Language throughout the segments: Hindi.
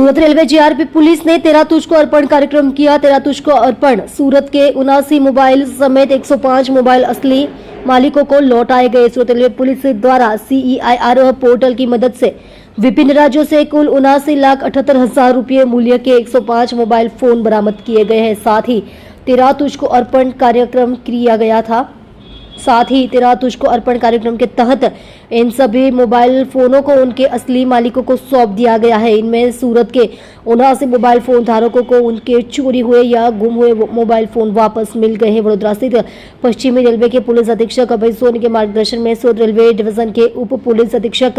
सूरत रेलवे जीआरपी पुलिस ने तेरा तुझको अर्पण कार्यक्रम किया। तेरा तुझको अर्पण सूरत के 79 मोबाइल समेत 105 मोबाइल असली मालिकों को लौटाए गए। सूरत रेलवे पुलिस द्वारा CEIR पोर्टल की मदद से विभिन्न राज्यों से कुल 79,78,000 रुपये मूल्य के 105 मोबाइल फोन बरामद किए गए हैं। साथ ही तेरा तुझको अर्पण कार्यक्रम किया गया था। साथ ही तेरा तुझको अर्पण कार्यक्रम के तहत इन सभी मोबाइल फोनों को उनके असली मालिकों को सौंप दिया गया है। इनमें सूरत के 79 मोबाइल फोन धारकों को उनके चोरी हुए या गुम हुए मोबाइल फोन वापस मिल गए हैं। वडोदरा स्थित पश्चिमी रेलवे के पुलिस अधीक्षक अभय सोनी के मार्गदर्शन में सूरत रेलवे डिवीजन के उप पुलिस अधीक्षक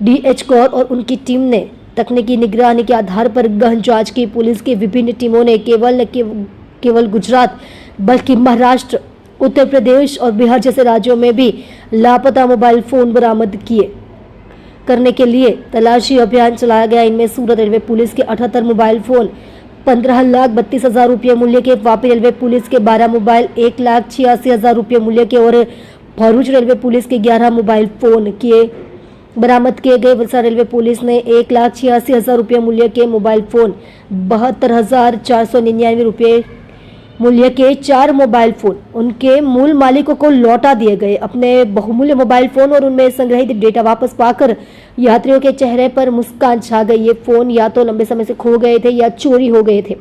DH कौर और उनकी टीम ने तकनीकी निगरानी के आधार पर गहन जांच की। पुलिस की विभिन्न टीमों ने केवल गुजरात बल्कि महाराष्ट्र, उत्तर प्रदेश और बिहार जैसे राज्यों में भी लापता मोबाइल फोन बरामद किए करने के लिए तलाशी अभियान चलाया गया। इनमें सूरत रेलवे पुलिस के 78 मोबाइल फोन 15,32,000 रुपये मूल्य के, वापी रेलवे पुलिस के 12 मोबाइल 1,86,000 रुपये मूल्य के और भरूच रेलवे पुलिस के 11 मोबाइल फोन बरामद किए गए। वलसाड रेलवे पुलिस ने 1,86,000 रुपये मूल्य के मोबाइल फोन 72,499 रुपये मूल्य के 4 मोबाइल फोन उनके मूल मालिकों को लौटा दिए गए। अपने बहुमूल्य मोबाइल फोन और उनमें संग्रहित डेटा वापस पाकर यात्रियों के चेहरे पर मुस्कान छा गई। ये फोन या तो लंबे समय से खो गए थे या चोरी हो गए थे।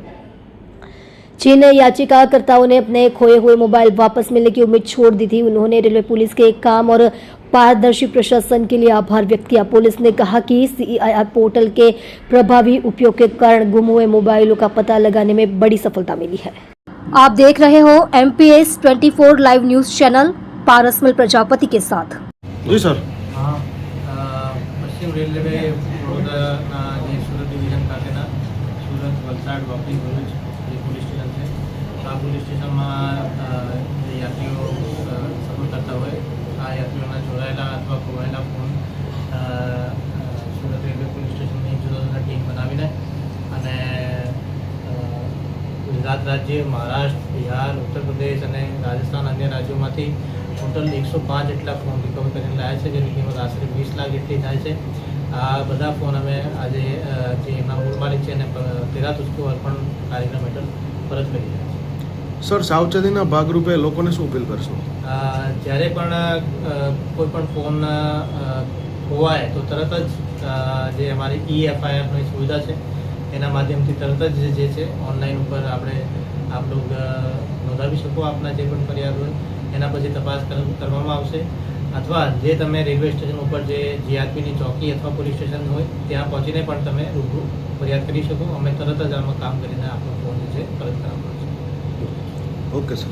जिन याचिकाकर्ताओं ने अपने खोए हुए मोबाइल वापस मिलने की उम्मीद छोड़ दी थी, उन्होंने रेलवे पुलिस के काम और पारदर्शी प्रशासन के लिए आभार व्यक्त किया। पुलिस ने कहा कि CEIR पोर्टल के प्रभावी उपयोग के कारण गुम हुए मोबाइलों का पता लगाने में बड़ी सफलता मिली है। आप देख रहे हो MPS 24 live news channel Parasmal Prajapati के साथ। जी सर। हाँ, पश्चिम रेलवे वडोदरा જે સુરત ડિવિઝન ખાતેના સુરત, વલસાડ, વાપી, ભરૂચ જે પોલીસ સ્ટેશન છે, આ પોલીસ સ્ટેશનમાં જે યાત્રીઓ સફર કરતા હોય, આ યાત્રીઓના ચોરાયેલા અથવા ખોવાયેલા ફોન સુરત રેલવે પોલીસ સ્ટેશનની જુદા જુદા ટીમ બનાવીને અને ગુજરાત રાજ્ય, મહારાષ્ટ્ર, બિહાર, ઉત્તર પ્રદેશ અને રાજસ્થાન અન્ય રાજ્યોમાંથી ટોટલ 105 જેટલા ફોન રિકવર કરીને લાવ્યા છે, જેની કિંમત આશરે 20 લાખ જેટલી થાય છે। આ બધા ફોન અમે આજે જે એમના મૂળ માલિક છે એને તેરા તુझको અર્પણ કાર્યક્રમ હેઠળ પરત કરી રહ્યા છે। સર, સાવચેતીના ભાગરૂપે લોકોને શું અપીલ કરશો? જ્યારે પણ કોઈ પણ ફોન ખોવાય તો તરત જ જે અમારી EFIRની સુવિધા છે એના માધ્યમથી તરત જ જે છે ઓનલાઈન ઉપર આપ લોગ નોંધાવી શકો આપના જે પણ ફરિયાદ હોય। એના પછી તપાસ કરવામાં આવશે, અથવા જે તમે રેલવે સ્ટેશન ઉપર જે GRPની ચોકી અથવા પોલીસ સ્ટેશન હોય ત્યાં પહોંચીને પણ તમે રૂબરૂ ફરિયાદ કરી શકો। અમે તરત જ આમાં કામ કરીને આપણો ફોન જે છે પરત કરાવવાનો છે। Okay sir.